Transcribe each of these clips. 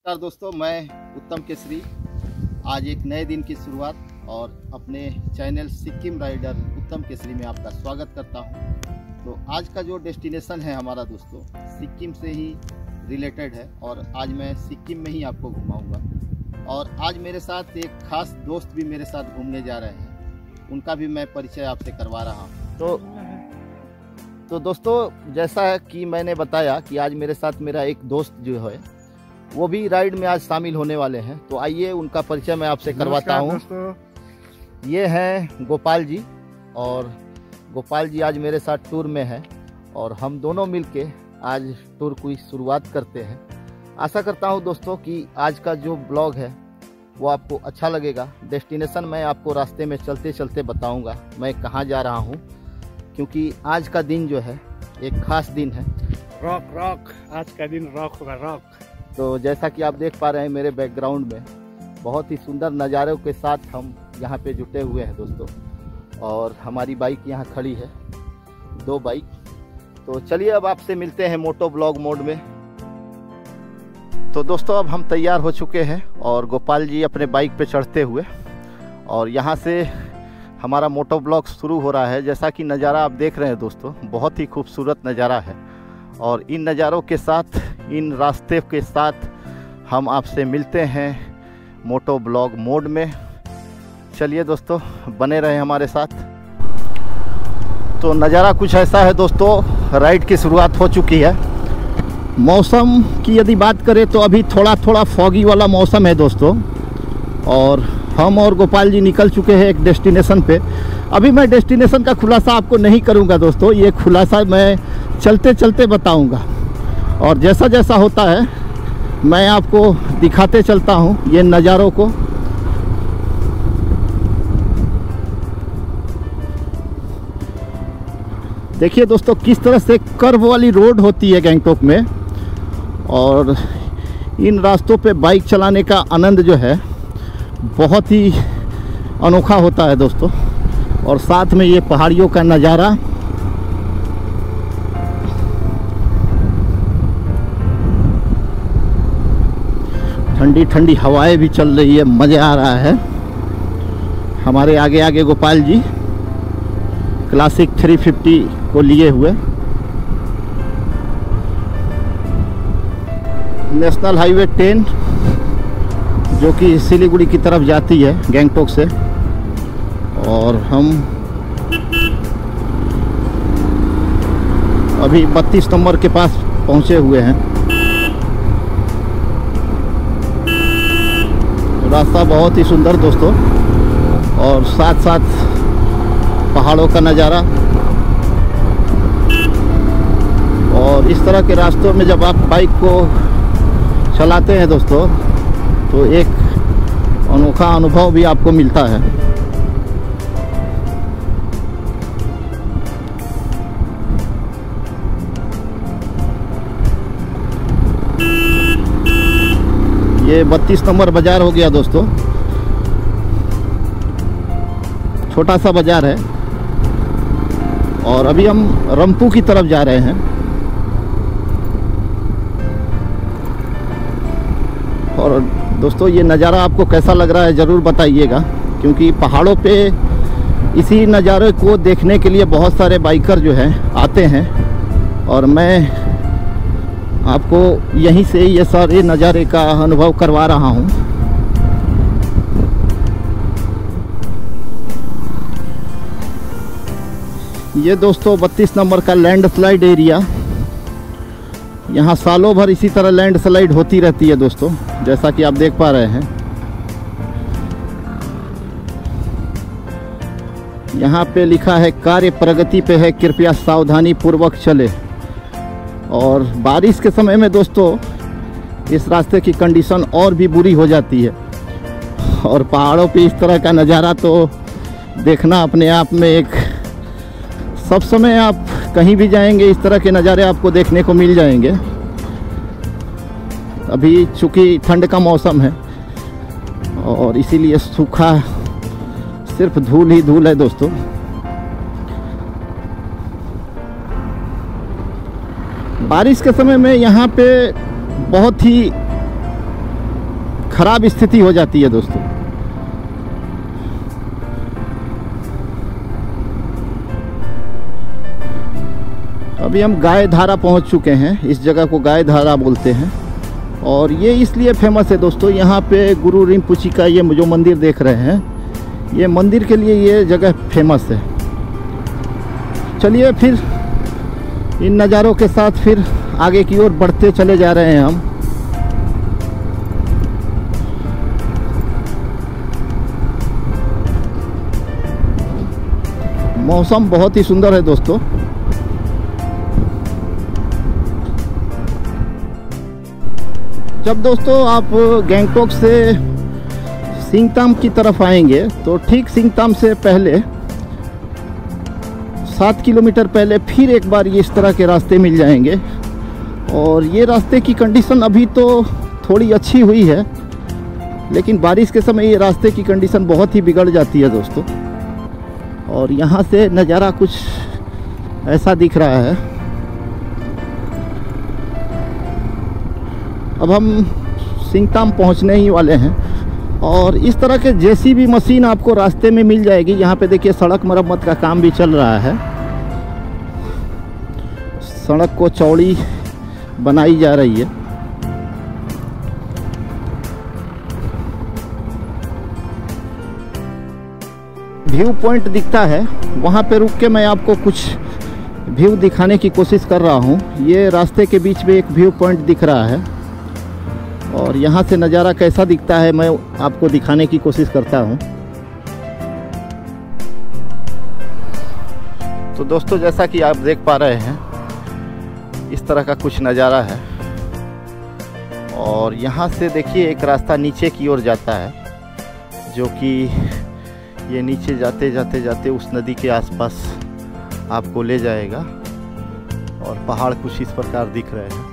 नमस्कार दोस्तों, मैं उत्तम केसरी। आज एक नए दिन की शुरुआत और अपने चैनल सिक्किम राइडर उत्तम केसरी में आपका स्वागत करता हूं। तो आज का जो डेस्टिनेशन है हमारा दोस्तों, सिक्किम से ही रिलेटेड है और आज मैं सिक्किम में ही आपको घुमाऊंगा। और आज मेरे साथ एक खास दोस्त भी मेरे साथ घूमने जा रहे हैं, उनका भी मैं परिचय आपसे करवा रहा हूँ। तो दोस्तों, जैसा है कि मैंने बताया कि आज मेरे साथ मेरा एक दोस्त जो है वो भी राइड में आज शामिल होने वाले हैं। तो आइए उनका परिचय मैं आपसे करवाता हूँ। ये हैं गोपाल जी, और गोपाल जी आज मेरे साथ टूर में हैं और हम दोनों मिलके आज टूर की शुरुआत करते हैं। आशा करता हूँ दोस्तों कि आज का जो ब्लॉग है वो आपको अच्छा लगेगा। डेस्टिनेशन मैं आपको रास्ते में चलते चलते बताऊँगा मैं कहाँ जा रहा हूँ, क्योंकि आज का दिन जो है एक खास दिन है। रॉक आज का दिन रॉक होगा, रॉक। तो जैसा कि आप देख पा रहे हैं मेरे बैकग्राउंड में बहुत ही सुंदर नज़ारों के साथ हम यहाँ पे जुटे हुए हैं दोस्तों, और हमारी बाइक यहाँ खड़ी है, 2 बाइक। तो चलिए अब आपसे मिलते हैं मोटो ब्लॉग मोड में। तो दोस्तों, अब हम तैयार हो चुके हैं और गोपाल जी अपने बाइक पे चढ़ते हुए, और यहाँ से हमारा मोटो ब्लॉग शुरू हो रहा है। जैसा कि नज़ारा आप देख रहे हैं दोस्तों, बहुत ही खूबसूरत नज़ारा है, और इन नज़ारों के साथ, इन रास्ते के साथ हम आपसे मिलते हैं मोटो ब्लॉग मोड में। चलिए दोस्तों, बने रहे हमारे साथ। तो नज़ारा कुछ ऐसा है दोस्तों, राइड की शुरुआत हो चुकी है। मौसम की यदि बात करें तो अभी थोड़ा थोड़ा फॉगी वाला मौसम है दोस्तों, और हम और गोपाल जी निकल चुके हैं एक डेस्टिनेशन पे। अभी मैं डेस्टिनेशन का खुलासा आपको नहीं करूंगा दोस्तों, ये खुलासा मैं चलते चलते बताऊंगा, और जैसा जैसा होता है मैं आपको दिखाते चलता हूं ये नज़ारों को। देखिए दोस्तों, किस तरह से कर्व वाली रोड होती है गैंगटॉक में, और इन रास्तों पे बाइक चलाने का आनंद जो है बहुत ही अनोखा होता है दोस्तों। और साथ में ये पहाड़ियों का नज़ारा, ठंडी ठंडी हवाएं भी चल रही है, मज़ा आ रहा है। हमारे आगे आगे गोपाल जी क्लासिक 350 को लिए हुए। नेशनल हाईवे 10 जो कि सिलीगुड़ी की तरफ जाती है गैंगटॉक से, और हम अभी 32 नंबर के पास पहुंचे हुए हैं। रास्ता बहुत ही सुंदर दोस्तों, और साथ साथ पहाड़ों का नज़ारा। और इस तरह के रास्तों में जब आप बाइक को चलाते हैं दोस्तों, तो एक अनोखा अनुभव भी आपको मिलता है। ये 32 नंबर बाज़ार हो गया दोस्तों, छोटा सा बाज़ार है, और अभी हम रंपू की तरफ जा रहे हैं। और दोस्तों, ये नज़ारा आपको कैसा लग रहा है ज़रूर बताइएगा, क्योंकि पहाड़ों पे इसी नज़ारे को देखने के लिए बहुत सारे बाइकर जो हैं आते हैं, और मैं आपको यहीं से ये सारे नज़ारे का अनुभव करवा रहा हूँ। ये दोस्तों 32 नंबर का लैंडस्लाइड एरिया, यहाँ सालों भर इसी तरह लैंडस्लाइड होती रहती है दोस्तों, जैसा कि आप देख पा रहे हैं। यहाँ पे लिखा है कार्य प्रगति पे है, कृपया सावधानी पूर्वक चले। और बारिश के समय में दोस्तों इस रास्ते की कंडीशन और भी बुरी हो जाती है, और पहाड़ों पे इस तरह का नज़ारा तो देखना अपने आप में एक, सब समय आप कहीं भी जाएंगे इस तरह के नज़ारे आपको देखने को मिल जाएंगे। अभी चूँकि ठंड का मौसम है और इसीलिए सूखा सिर्फ धूल ही धूल है दोस्तों। बारिश के समय में यहाँ पे बहुत ही खराब स्थिति हो जाती है दोस्तों। अभी हम गाय धारा पहुंच चुके हैं। इस जगह को गाय धारा बोलते हैं और ये इसलिए फेमस है दोस्तों, यहाँ पे गुरु रिम्पोची का ये जो मंदिर देख रहे हैं, ये मंदिर के लिए ये जगह फेमस है। चलिए फिर इन नज़ारों के साथ फिर आगे की ओर बढ़ते चले जा रहे हैं हम। मौसम बहुत ही सुंदर है दोस्तों। जब दोस्तों आप गैंगटॉक से सिंगताम की तरफ आएंगे तो ठीक सिंगताम से पहले 7 किलोमीटर पहले फिर एक बार ये इस तरह के रास्ते मिल जाएंगे। और ये रास्ते की कंडीशन अभी तो थोड़ी अच्छी हुई है, लेकिन बारिश के समय ये रास्ते की कंडीशन बहुत ही बिगड़ जाती है दोस्तों। और यहाँ से नज़ारा कुछ ऐसा दिख रहा है। अब हम सिंगताम पहुँचने ही वाले हैं और इस तरह के जेसीबी मशीन आपको रास्ते में मिल जाएगी। यहाँ पे देखिए सड़क मरम्मत का काम भी चल रहा है। सड़क को चौड़ी बनाई जा रही है। व्यू पॉइंट दिखता है, वहाँ पे रुक के मैं आपको कुछ व्यू दिखाने की कोशिश कर रहा हूँ। ये रास्ते के बीच में एक व्यू पॉइंट दिख रहा है और यहाँ से नज़ारा कैसा दिखता है मैं आपको दिखाने की कोशिश करता हूँ। तो दोस्तों जैसा कि आप देख पा रहे हैं, इस तरह का कुछ नज़ारा है। और यहाँ से देखिए एक रास्ता नीचे की ओर जाता है, जो कि ये नीचे जाते जाते जाते उस नदी के आसपास आपको ले जाएगा। और पहाड़ कुछ इस प्रकार दिख रहे हैं।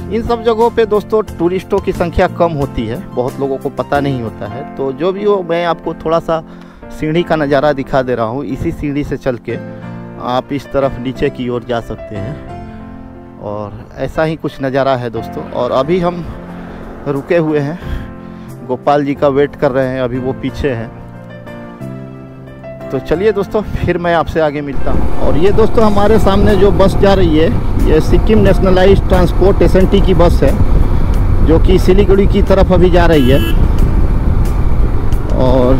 इन सब जगहों पे दोस्तों टूरिस्टों की संख्या कम होती है, बहुत लोगों को पता नहीं होता है। तो जो भी हो, मैं आपको थोड़ा सा सीढ़ी का नज़ारा दिखा दे रहा हूँ। इसी सीढ़ी से चल के आप इस तरफ नीचे की ओर जा सकते हैं और ऐसा ही कुछ नज़ारा है दोस्तों। और अभी हम रुके हुए हैं, गोपाल जी का वेट कर रहे हैं, अभी वो पीछे हैं। तो चलिए दोस्तों फिर मैं आपसे आगे मिलता हूँ। और ये दोस्तों हमारे सामने जो बस जा रही है, ये सिक्किम नेशनलाइज्ड ट्रांसपोर्ट SNT की बस है, जो कि सिलीगुड़ी की तरफ अभी जा रही है। और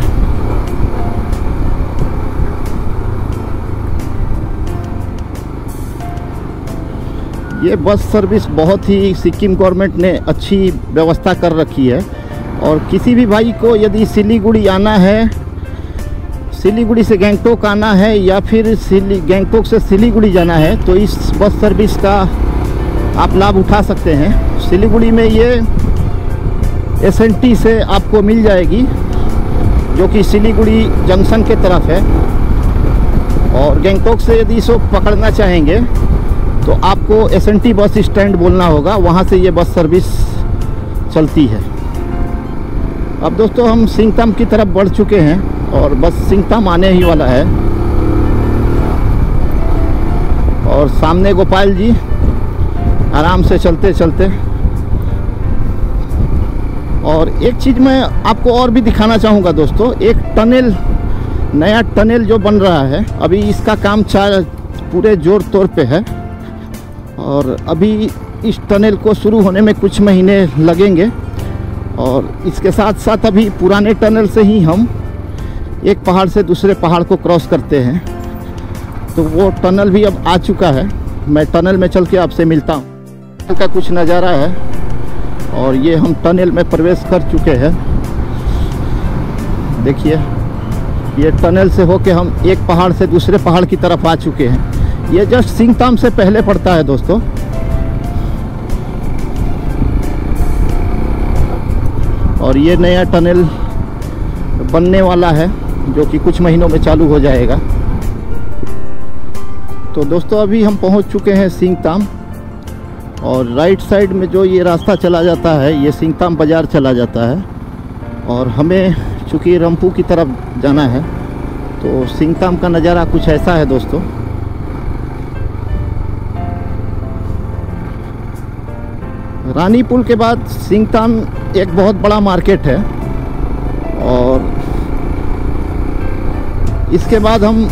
ये बस सर्विस बहुत ही सिक्किम गवर्नमेंट ने अच्छी व्यवस्था कर रखी है। और किसी भी भाई को यदि सिलीगुड़ी आना है, सिलीगुड़ी से गैंगटॉक आना है या फिर गैंगटॉक से सिलीगुड़ी जाना है, तो इस बस सर्विस का आप लाभ उठा सकते हैं। सिलीगुड़ी में ये SNT से आपको मिल जाएगी, जो कि सिलीगुड़ी जंक्शन के तरफ है। और गैंगटॉक से यदि इसको पकड़ना चाहेंगे तो आपको SNT बस स्टैंड बोलना होगा, वहाँ से ये बस सर्विस चलती है। अब दोस्तों हम सिंगताम की तरफ बढ़ चुके हैं और बस सिंगताम आने ही वाला है। और सामने गोपाल जी आराम से चलते चलते। और एक चीज़ मैं आपको और भी दिखाना चाहूँगा दोस्तों, एक टनल, नया टनल जो बन रहा है, अभी इसका काम पूरे जोर तौर पे है। और अभी इस टनल को शुरू होने में कुछ महीने लगेंगे। और इसके साथ साथ अभी पुराने टनल से ही हम एक पहाड़ से दूसरे पहाड़ को क्रॉस करते हैं। तो वो टनल भी अब आ चुका है। मैं टनल में चल के आपसे मिलता हूँ। टनल का कुछ नज़ारा है और ये हम टनल में प्रवेश कर चुके हैं। देखिए ये टनल से होके हम एक पहाड़ से दूसरे पहाड़ की तरफ आ चुके हैं। ये जस्ट सिंगताम से पहले पड़ता है दोस्तों। और ये नया टनल बनने वाला है, जो कि कुछ महीनों में चालू हो जाएगा। तो दोस्तों अभी हम पहुंच चुके हैं सिंगताम। और राइट साइड में जो ये रास्ता चला जाता है, ये सिंगताम बाज़ार चला जाता है। और हमें चूँकि रंपू की तरफ जाना है, तो सिंगताम का नज़ारा कुछ ऐसा है दोस्तों। रानी पुल के बाद सिंगताम एक बहुत बड़ा मार्केट है। और इसके बाद हम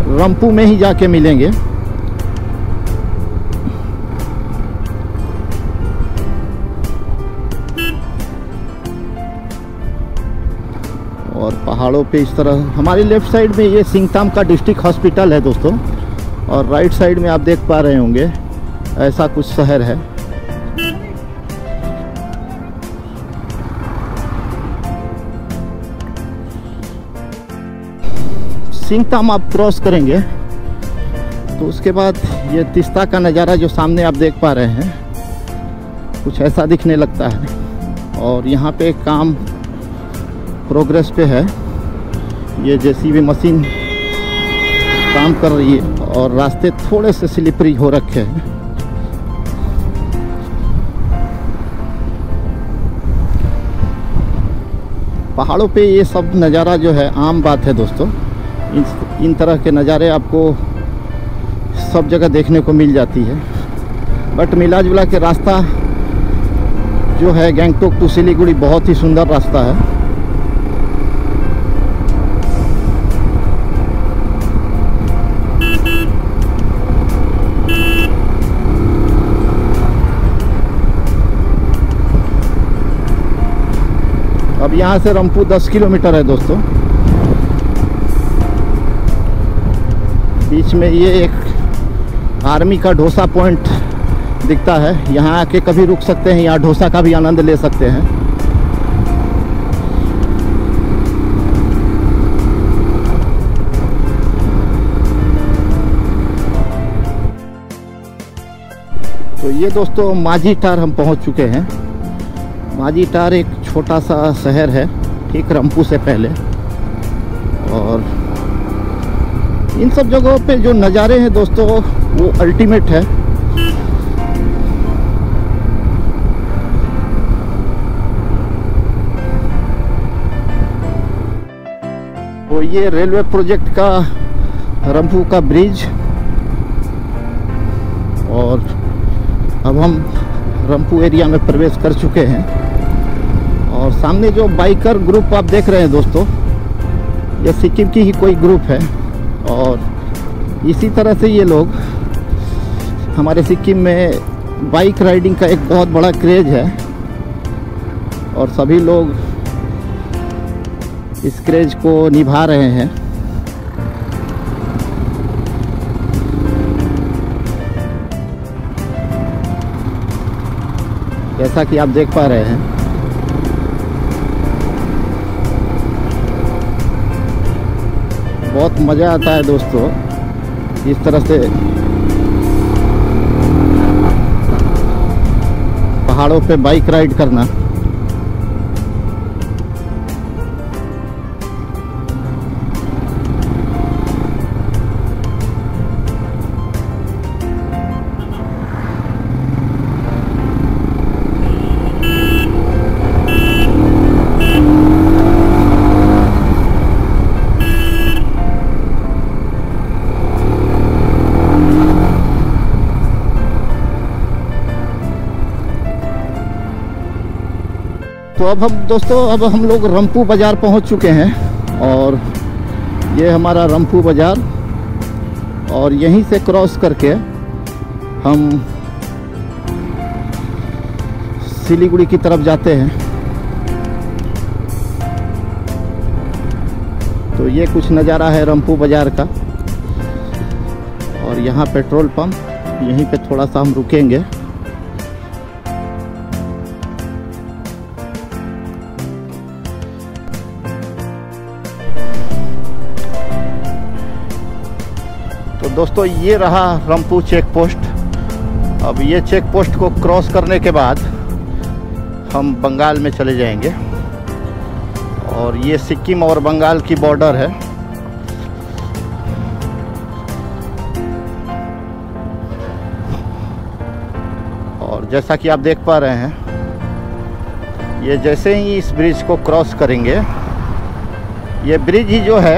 रंपू में ही जाके मिलेंगे। और पहाड़ों पे इस तरह हमारी लेफ्ट साइड में ये सिंगताम का डिस्ट्रिक्ट हॉस्पिटल है दोस्तों, और राइट साइड में आप देख पा रहे होंगे ऐसा कुछ शहर है। सिंगताम आप क्रॉस करेंगे तो उसके बाद ये तिस्ता का नज़ारा जो सामने आप देख पा रहे हैं कुछ ऐसा दिखने लगता है। और यहाँ पे काम प्रोग्रेस पे है, ये जेसीबी मशीन काम कर रही है और रास्ते थोड़े से स्लिपरी हो रखे हैं। पहाड़ों पे ये सब नज़ारा जो है आम बात है दोस्तों। इन तरह के नज़ारे आपको सब जगह देखने को मिल जाती है। बट मिला जुला के रास्ता जो है गंगटोक टू सिलीगुड़ी बहुत ही सुंदर रास्ता है। अब यहाँ से रंपू 10 किलोमीटर है दोस्तों। बीच में ये एक आर्मी का डोसा पॉइंट दिखता है, यहाँ आके कभी रुक सकते हैं, यहाँ डोसा का भी आनंद ले सकते हैं। तो ये दोस्तों माझीटार हम पहुँच चुके हैं। माझीटार एक छोटा सा शहर है ठीक रंपू से पहले। और इन सब जगहों पे जो नज़ारे हैं दोस्तों वो अल्टीमेट है। तो ये रेलवे प्रोजेक्ट का रंपू का ब्रिज, और अब हम रंपू एरिया में प्रवेश कर चुके हैं। और सामने जो बाइकर ग्रुप आप देख रहे हैं दोस्तों, ये सिक्किम की ही कोई ग्रुप है। और इसी तरह से ये लोग हमारे सिक्किम में बाइक राइडिंग का एक बहुत बड़ा क्रेज है, और सभी लोग इस क्रेज को निभा रहे हैं। जैसा कि आप देख पा रहे हैं बहुत मज़ा आता है दोस्तों इस तरह से पहाड़ों पे बाइक राइड करना। तो अब हम लोग रंपू बाज़ार पहुंच चुके हैं। और ये हमारा रंपू बाज़ार, और यहीं से क्रॉस करके हम सिलीगुड़ी की तरफ जाते हैं। तो ये कुछ नज़ारा है रंपू बाज़ार का। और यहाँ पेट्रोल पंप, यहीं पे थोड़ा सा हम रुकेंगे। तो दोस्तों ये रहा रंपू चेक पोस्ट। अब ये चेक पोस्ट को क्रॉस करने के बाद हम बंगाल में चले जाएंगे। और ये सिक्किम और बंगाल की बॉर्डर है। और जैसा कि आप देख पा रहे हैं, ये जैसे ही इस ब्रिज को क्रॉस करेंगे, ये ब्रिज ही जो है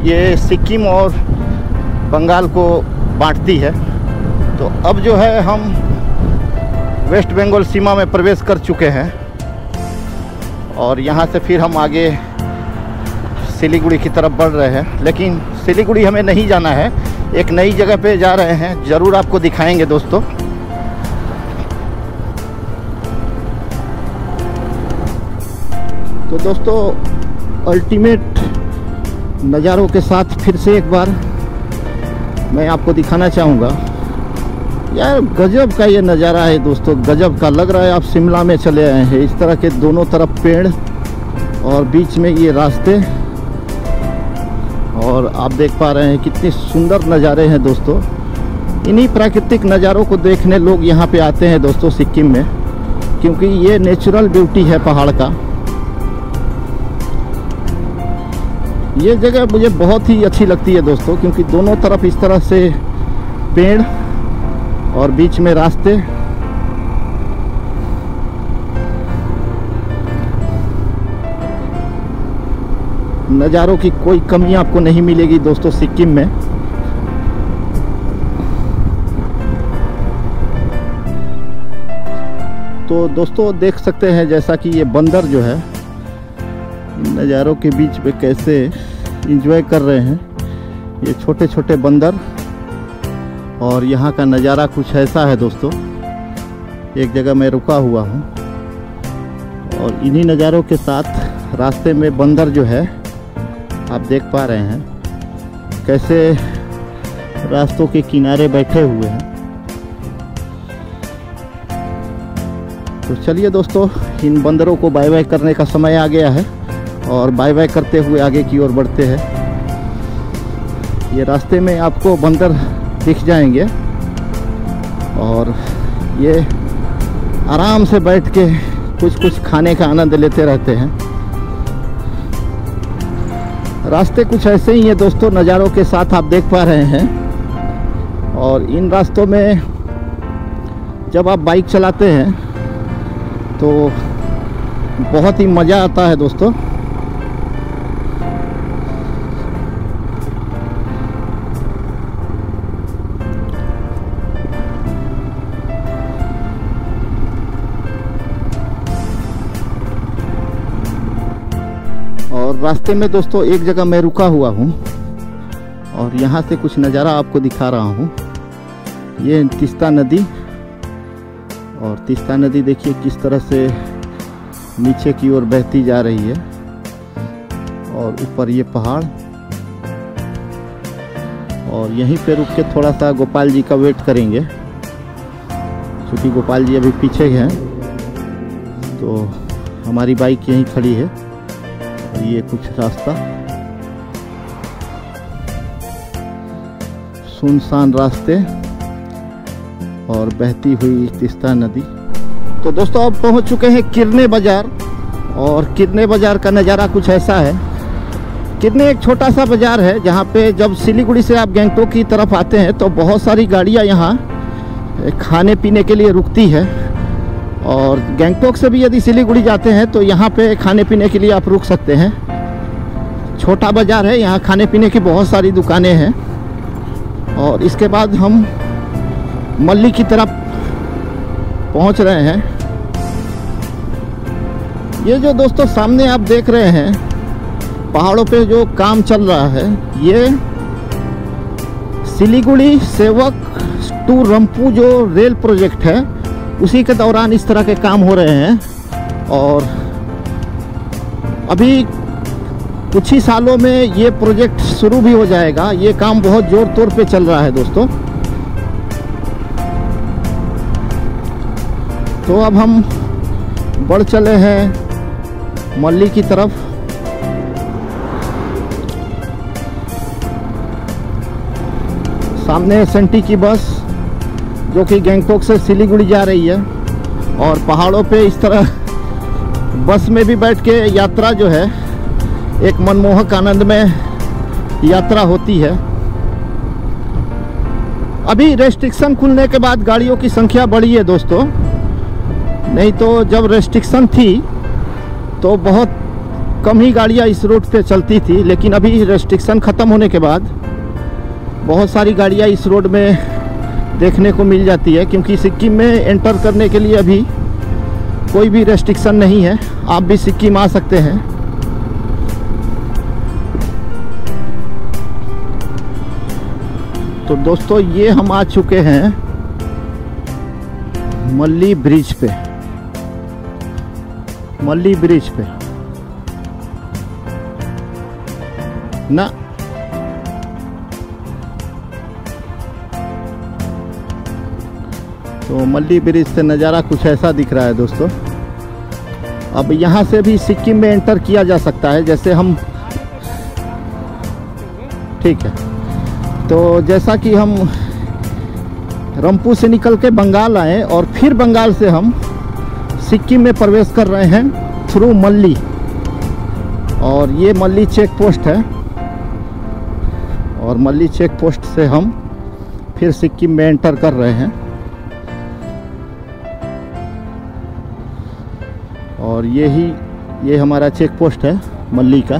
ये सिक्किम और बंगाल को बांटती है। तो अब जो है हम वेस्ट बंगाल सीमा में प्रवेश कर चुके हैं। और यहाँ से फिर हम आगे सिलीगुड़ी की तरफ बढ़ रहे हैं। लेकिन सिलीगुड़ी हमें नहीं जाना है, एक नई जगह पे जा रहे हैं, ज़रूर आपको दिखाएंगे दोस्तों। तो दोस्तों अल्टीमेट नज़ारों के साथ फिर से एक बार मैं आपको दिखाना चाहूँगा। यार गजब का ये नज़ारा है दोस्तों, गजब का लग रहा है आप शिमला में चले आए हैं। इस तरह के दोनों तरफ पेड़ और बीच में ये रास्ते, और आप देख पा रहे हैं कितने सुंदर नज़ारे हैं दोस्तों। इन्हीं प्राकृतिक नज़ारों को देखने लोग यहाँ पे आते हैं दोस्तों सिक्किम में, क्योंकि ये नेचुरल ब्यूटी है पहाड़ का। ये जगह मुझे बहुत ही अच्छी लगती है दोस्तों, क्योंकि दोनों तरफ इस तरह से पेड़ और बीच में रास्ते। नज़ारों की कोई कमी आपको नहीं मिलेगी दोस्तों सिक्किम में। तो दोस्तों देख सकते हैं जैसा कि ये बंदर जो है नज़ारों के बीच में कैसे एंजॉय कर रहे हैं, ये छोटे छोटे बंदर। और यहाँ का नज़ारा कुछ ऐसा है दोस्तों। एक जगह मैं रुका हुआ हूँ और इन्हीं नज़ारों के साथ रास्ते में बंदर जो है आप देख पा रहे हैं कैसे रास्तों के किनारे बैठे हुए हैं। तो चलिए दोस्तों इन बंदरों को बाय बाय करने का समय आ गया है और बाय बाय करते हुए आगे की ओर बढ़ते हैं। ये रास्ते में आपको बंदर दिख जाएंगे और ये आराम से बैठ के कुछ खाने का आनंद लेते रहते हैं। रास्ते कुछ ऐसे ही हैं दोस्तों, नज़ारों के साथ आप देख पा रहे हैं। और इन रास्तों में जब आप बाइक चलाते हैं तो बहुत ही मज़ा आता है दोस्तों। और रास्ते में दोस्तों एक जगह मैं रुका हुआ हूँ और यहाँ से कुछ नज़ारा आपको दिखा रहा हूँ। ये तीस्ता नदी, और तीस्ता नदी देखिए किस तरह से नीचे की ओर बहती जा रही है और ऊपर ये पहाड़। और यहीं पे रुक के थोड़ा सा गोपाल जी का वेट करेंगे, क्योंकि गोपाल जी अभी पीछे हैं। तो हमारी बाइक यहीं खड़ी है। ये कुछ रास्ता, सुनसान रास्ते और बहती हुई तीस्ता नदी। तो दोस्तों अब पहुंच चुके हैं किरने बाज़ार, और किरने बाज़ार का नज़ारा कुछ ऐसा है। किरने एक छोटा सा बाज़ार है जहां पे जब सिलीगुड़ी से आप गंगटोक की तरफ आते हैं तो बहुत सारी गाड़ियां यहां खाने पीने के लिए रुकती है। और गंगटोक से भी यदि सिलीगुड़ी जाते हैं तो यहाँ पे खाने पीने के लिए आप रुक सकते हैं। छोटा बाज़ार है, यहाँ खाने पीने की बहुत सारी दुकानें हैं। और इसके बाद हम मल्ली की तरफ पहुँच रहे हैं। ये जो दोस्तों सामने आप देख रहे हैं पहाड़ों पे जो काम चल रहा है, ये सिलीगुड़ी सेवक टू रंपू जो रेल प्रोजेक्ट है उसी के दौरान इस तरह के काम हो रहे हैं। और अभी कुछ ही सालों में ये प्रोजेक्ट शुरू भी हो जाएगा। ये काम बहुत जोर तोड़ पे चल रहा है दोस्तों। तो अब हम बढ़ चले हैं मल्ली की तरफ। सामने SNT की बस जो कि गंगटोक से सिलीगुड़ी जा रही है। और पहाड़ों पे इस तरह बस में भी बैठ के यात्रा जो है एक मनमोहक आनंद में यात्रा होती है। अभी रेस्ट्रिक्शन खुलने के बाद गाड़ियों की संख्या बढ़ी है दोस्तों, नहीं तो जब रेस्ट्रिक्शन थी तो बहुत कम ही गाड़ियाँ इस रूट पे चलती थी। लेकिन अभी रेस्ट्रिक्शन ख़त्म होने के बाद बहुत सारी गाड़ियाँ इस रोड में देखने को मिल जाती है, क्योंकि सिक्किम में एंटर करने के लिए अभी कोई भी रेस्ट्रिक्शन नहीं है, आप भी सिक्किम आ सकते हैं। तो दोस्तों ये हम आ चुके हैं मल्ली ब्रिज पे। मल्ली ब्रिज पे ना तो मल्ली ब्रिज से नज़ारा कुछ ऐसा दिख रहा है दोस्तों। अब यहाँ से भी सिक्किम में एंटर किया जा सकता है, जैसे हम, ठीक है। तो जैसा कि हम रंपू से निकल के बंगाल आए और फिर बंगाल से हम सिक्किम में प्रवेश कर रहे हैं थ्रू मल्ली, और ये मल्ली चेक पोस्ट है, और मल्ली चेक पोस्ट से हम फिर सिक्किम में एंटर कर रहे हैं। और ये हमारा चेक पोस्ट है मल्ली का।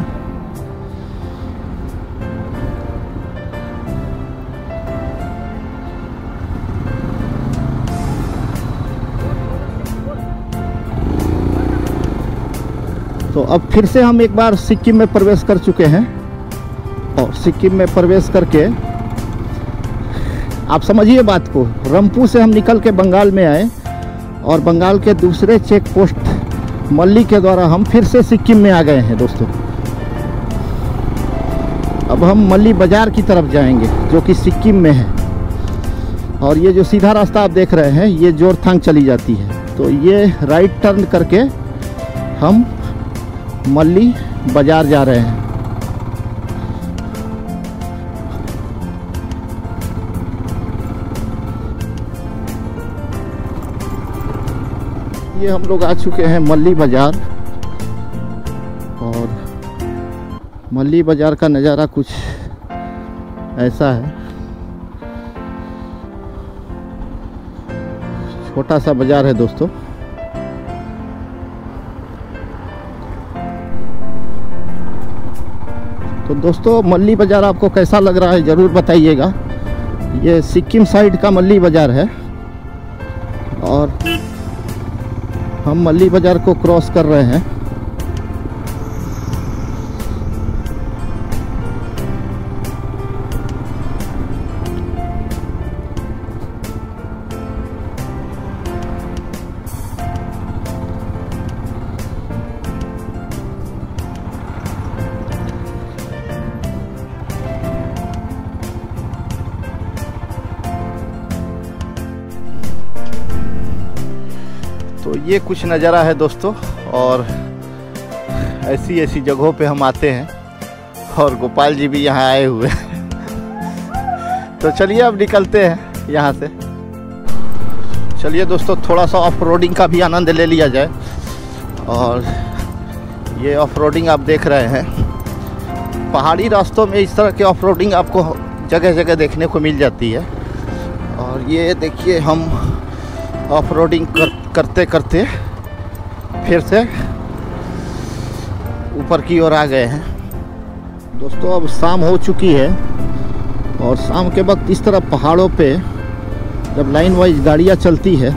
तो अब फिर से हम एक बार सिक्किम में प्रवेश कर चुके हैं, और सिक्किम में प्रवेश करके आप समझिए बात को, रंपू से हम निकल के बंगाल में आए और बंगाल के दूसरे चेक पोस्ट मल्ली के द्वारा हम फिर से सिक्किम में आ गए हैं दोस्तों। अब हम मल्ली बाज़ार की तरफ जाएंगे जो कि सिक्किम में है, और ये जो सीधा रास्ता आप देख रहे हैं ये जोरथांग चली जाती है। तो ये राइट टर्न करके हम मल्ली बाज़ार जा रहे हैं। ये हम लोग आ चुके हैं मल्ली बाज़ार, और मल्ली बाज़ार का नज़ारा कुछ ऐसा है। छोटा सा बाज़ार है दोस्तों। तो दोस्तों मल्ली बाज़ार आपको कैसा लग रहा है ज़रूर बताइएगा। ये सिक्किम साइड का मल्ली बाज़ार है, और हम मल्ली बाज़ार को क्रॉस कर रहे हैं। तो ये कुछ नज़ारा है दोस्तों, और ऐसी ऐसी जगहों पे हम आते हैं, और गोपाल जी भी यहाँ आए हुए हैं। तो चलिए अब निकलते हैं यहाँ से। चलिए दोस्तों थोड़ा सा ऑफ रोडिंग का भी आनंद ले लिया जाए। और ये ऑफ रोडिंग आप देख रहे हैं, पहाड़ी रास्तों में इस तरह के ऑफ रोडिंग आपको जगह जगह देखने को मिल जाती है। और ये देखिए हम ऑफ रोडिंग करते करते फिर से ऊपर की ओर आ गए हैं दोस्तों। अब शाम हो चुकी है, और शाम के वक्त इस तरह पहाड़ों पे जब लाइन वाइज गाड़ियाँ चलती है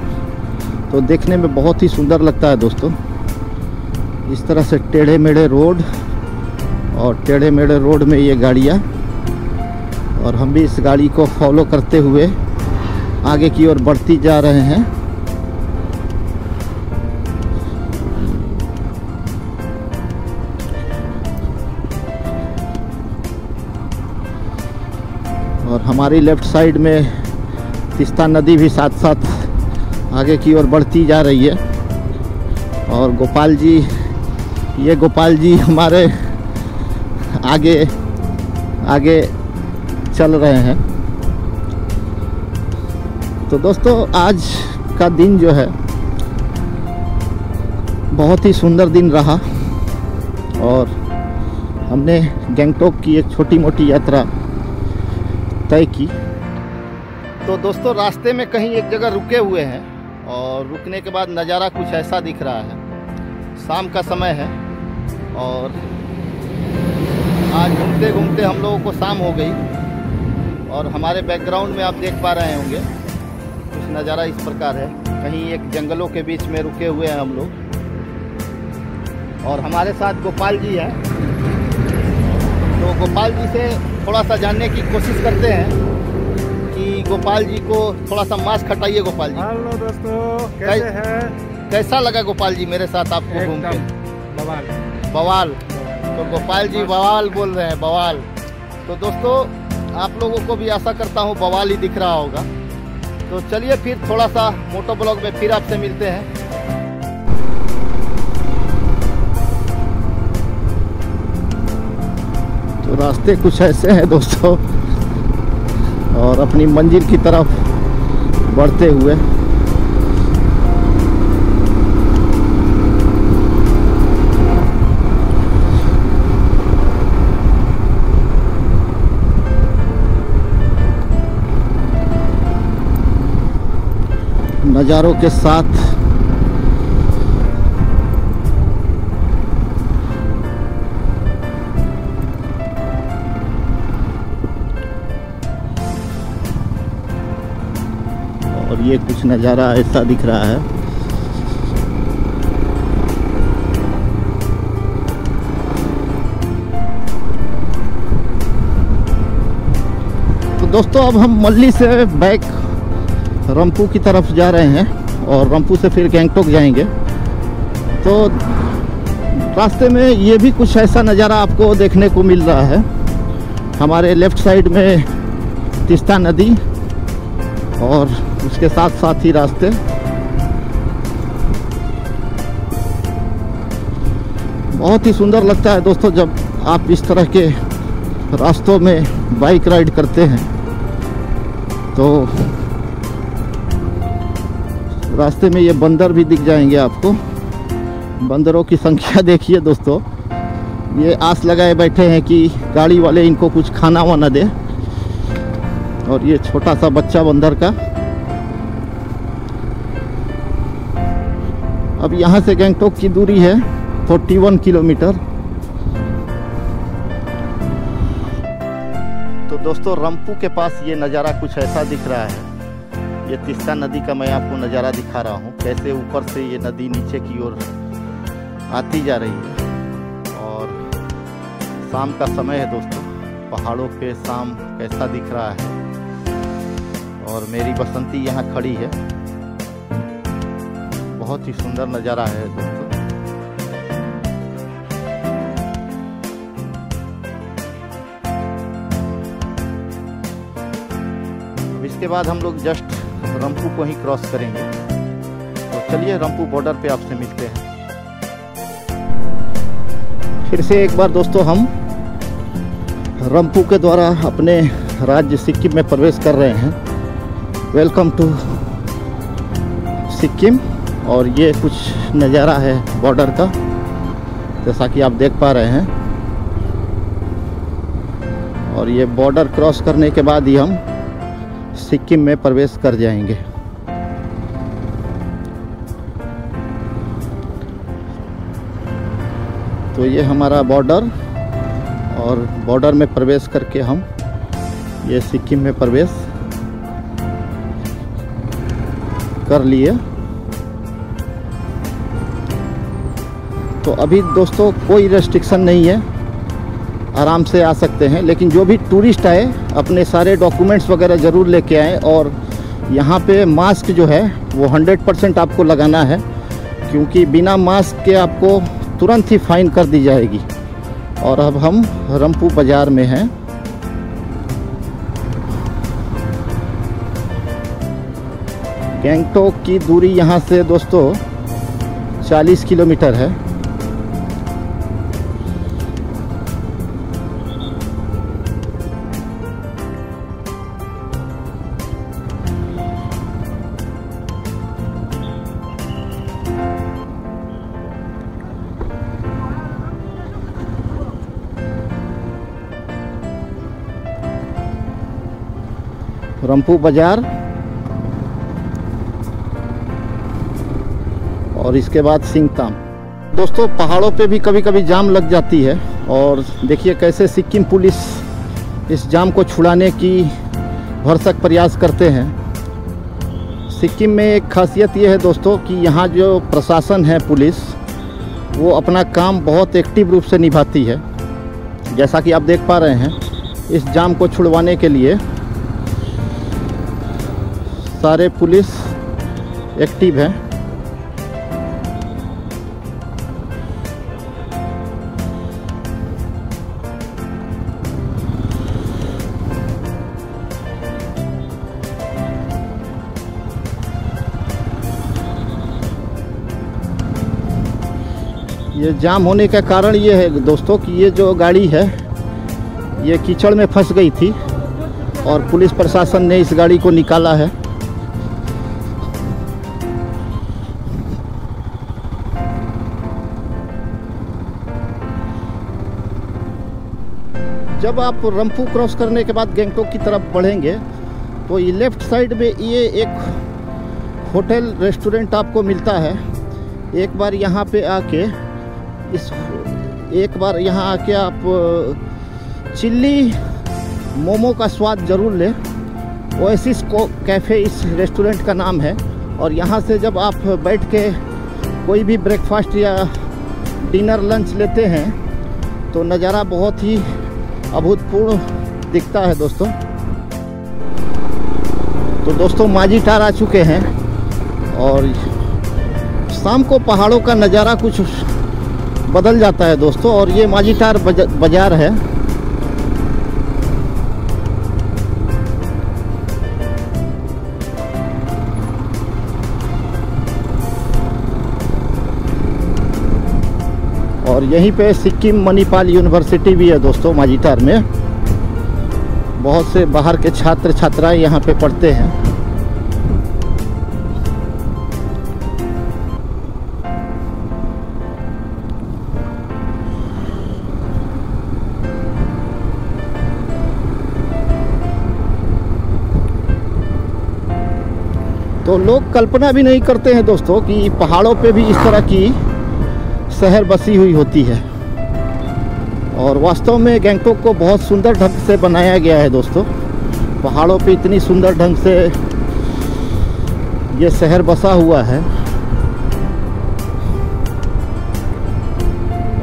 तो देखने में बहुत ही सुंदर लगता है दोस्तों। इस तरह से टेढ़े मेढ़े रोड, और टेढ़े मेढ़े रोड में ये गाड़ियाँ, और हम भी इस गाड़ी को फॉलो करते हुए आगे की ओर बढ़ती जा रहे हैं। और हमारी लेफ़्ट साइड में तीस्ता नदी भी साथ साथ आगे की ओर बढ़ती जा रही है। और गोपाल जी, ये गोपाल जी हमारे आगे आगे चल रहे हैं। तो दोस्तों आज का दिन जो है बहुत ही सुंदर दिन रहा, और हमने गंगटोक की एक छोटी मोटी यात्रा तय की। तो दोस्तों रास्ते में कहीं एक जगह रुके हुए हैं, और रुकने के बाद नज़ारा कुछ ऐसा दिख रहा है। शाम का समय है, और आज घूमते घूमते हम लोगों को शाम हो गई, और हमारे बैकग्राउंड में आप देख पा रहे होंगे कुछ नज़ारा इस प्रकार है। कहीं एक जंगलों के बीच में रुके हुए हैं हम लोग, और हमारे साथ गोपाल जी हैं। तो गोपाल जी से थोड़ा सा जानने की कोशिश करते हैं कि गोपाल जी को थोड़ा सा मास्क हटाइए। गोपाल जी, हेलो दोस्तों, कैसे हैं? कैसा लगा गोपाल जी मेरे साथ आपको घूम के? बवाल बवाल। तो गोपाल जी बवाल बोल रहे हैं, बवाल। तो दोस्तों आप लोगों को भी आशा करता हूँ बवाल ही दिख रहा होगा। तो चलिए फिर थोड़ा सा मोटो ब्लॉग में फिर आपसे मिलते हैं। तो रास्ते कुछ ऐसे हैं दोस्तों, और अपनी मंजिल की तरफ बढ़ते हुए नज़ारों के साथ और ये कुछ नज़ारा ऐसा दिख रहा है। तो दोस्तों अब हम मल्ली से बैक रंपू की तरफ जा रहे हैं और रंपू से फिर गैंगटोक जाएंगे। तो रास्ते में ये भी कुछ ऐसा नज़ारा आपको देखने को मिल रहा है। हमारे लेफ्ट साइड में तीस्ता नदी और उसके साथ साथ ही रास्ते। बहुत ही सुंदर लगता है दोस्तों जब आप इस तरह के रास्तों में बाइक राइड करते हैं। तो रास्ते में ये बंदर भी दिख जाएंगे आपको। बंदरों की संख्या देखिए दोस्तों, ये आस लगाए बैठे हैं कि गाड़ी वाले इनको कुछ खाना वाना दे। और ये छोटा सा बच्चा बंदर का। अब यहाँ से गैंगटोक की दूरी है 41 किलोमीटर। तो दोस्तों रंपू के पास ये नज़ारा कुछ ऐसा दिख रहा है। ये तीस्ता नदी का मैं आपको नज़ारा दिखा रहा हूँ, कैसे ऊपर से ये नदी नीचे की ओर आती जा रही है। और शाम का समय है दोस्तों, पहाड़ों पे शाम कैसा दिख रहा है। और मेरी बसंती यहाँ खड़ी है। बहुत ही सुंदर नज़ारा है दोस्तों। इसके बाद हम लोग जस्ट रंपू को ही क्रॉस करेंगे। तो चलिए रंपू बॉर्डर पे आपसे मिलते हैं। फिर से एक बार दोस्तों हम रंपू के द्वारा अपने राज्य सिक्किम में प्रवेश कर रहे हैं। Welcome to Sikkim. और ये कुछ नज़ारा है बॉर्डर का, जैसा कि आप देख पा रहे हैं। और ये बॉर्डर क्रॉस करने के बाद ही हम सिक्किम में प्रवेश कर जाएंगे। तो ये हमारा बॉर्डर, और बॉर्डर में प्रवेश करके हम ये सिक्किम में प्रवेश कर लिए। तो अभी दोस्तों कोई रेस्ट्रिक्शन नहीं है, आराम से आ सकते हैं। लेकिन जो भी टूरिस्ट आए अपने सारे डॉक्यूमेंट्स वगैरह ज़रूर लेके आए। और यहाँ पे मास्क जो है वो 100% आपको लगाना है, क्योंकि बिना मास्क के आपको तुरंत ही फाइन कर दी जाएगी। और अब हम रंपू बाज़ार में हैं। गैंगटोक की दूरी यहाँ से दोस्तों 40 किलोमीटर है। रंपू बाज़ार, और इसके बाद सिंगताम। दोस्तों पहाड़ों पे भी कभी कभी जाम लग जाती है, और देखिए कैसे सिक्किम पुलिस इस जाम को छुड़ाने की भरसक प्रयास करते हैं। सिक्किम में एक खासियत ये है दोस्तों कि यहाँ जो प्रशासन है, पुलिस, वो अपना काम बहुत एक्टिव रूप से निभाती है। जैसा कि आप देख पा रहे हैं, इस जाम को छुड़वाने के लिए सारे पुलिस एक्टिव हैं। ये जाम होने का कारण ये है दोस्तों कि ये जो गाड़ी है ये कीचड़ में फंस गई थी और पुलिस प्रशासन ने इस गाड़ी को निकाला है। जब आप रंफू क्रॉस करने के बाद गैंगटोक की तरफ बढ़ेंगे तो ये लेफ़्ट साइड में ये एक होटल रेस्टोरेंट आपको मिलता है। एक बार यहाँ पे आके आप चिल्ली मोमो का स्वाद ज़रूर लें। ओएसिस कैफ़े इस रेस्टोरेंट का नाम है। और यहाँ से जब आप बैठ के कोई भी ब्रेकफास्ट या डिनर लंच लेते हैं तो नज़ारा बहुत ही अभूतपूर्व दिखता है दोस्तों। तो दोस्तों माझीटार आ चुके हैं और शाम को पहाड़ों का नज़ारा कुछ बदल जाता है दोस्तों। और ये माझीटार बाज़ार है। और यहीं पे सिक्किम मणिपाल यूनिवर्सिटी भी है दोस्तों माझीटार में। बहुत से बाहर के छात्र छात्राएं यहाँ पे पढ़ते हैं। तो लोग कल्पना भी नहीं करते हैं दोस्तों कि पहाड़ों पे भी इस तरह की शहर बसी हुई होती है। और वास्तव में गैंगटोक को बहुत सुंदर ढंग से बनाया गया है दोस्तों। पहाड़ों पे इतनी सुंदर ढंग से ये शहर बसा हुआ है।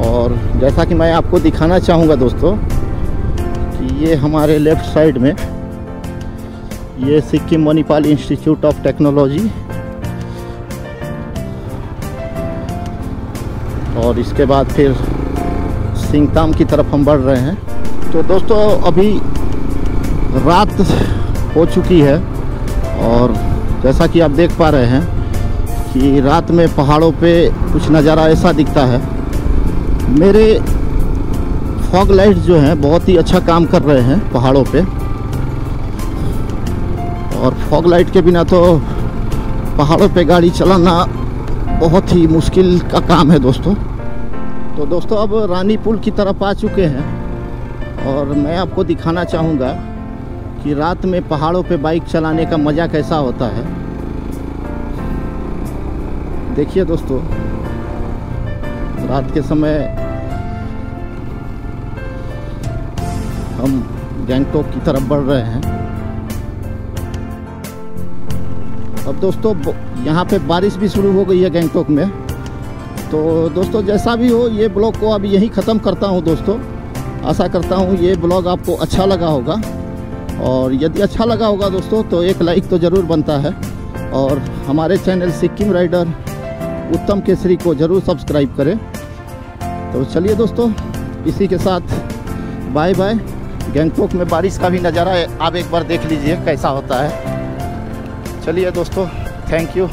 और जैसा कि मैं आपको दिखाना चाहूँगा दोस्तों कि ये हमारे लेफ़्ट साइड में ये Sikkim Manipal institute of technology, और इसके बाद फिर सिंगताम की तरफ हम बढ़ रहे हैं। तो दोस्तों अभी रात हो चुकी है और जैसा कि आप देख पा रहे हैं कि रात में पहाड़ों पे कुछ नज़ारा ऐसा दिखता है। मेरे फॉग लाइट जो हैं बहुत ही अच्छा काम कर रहे हैं पहाड़ों पे। और फॉग लाइट के बिना तो पहाड़ों पे गाड़ी चलाना बहुत ही मुश्किल का काम है दोस्तों। तो दोस्तों अब रानी पुल की तरफ आ चुके हैं और मैं आपको दिखाना चाहूँगा कि रात में पहाड़ों पे बाइक चलाने का मज़ा कैसा होता है। देखिए दोस्तों, रात के समय हम गैंगटोक की तरफ बढ़ रहे हैं। अब दोस्तों यहाँ पे बारिश भी शुरू हो गई है गैंगटोक में। तो दोस्तों जैसा भी हो, ये ब्लॉग को अभी यहीं ख़त्म करता हूँ दोस्तों। आशा करता हूँ ये ब्लॉग आपको अच्छा लगा होगा। और यदि अच्छा लगा होगा दोस्तों तो एक लाइक तो ज़रूर बनता है। और हमारे चैनल सिक्किम राइडर उत्तम केसरी को ज़रूर सब्सक्राइब करें। तो चलिए दोस्तों, इसी के साथ बाय बाय। गैंगटोक में बारिश का भी नज़ारा आप एक बार देख लीजिए कैसा होता है। चलिए दोस्तों, थैंक यू।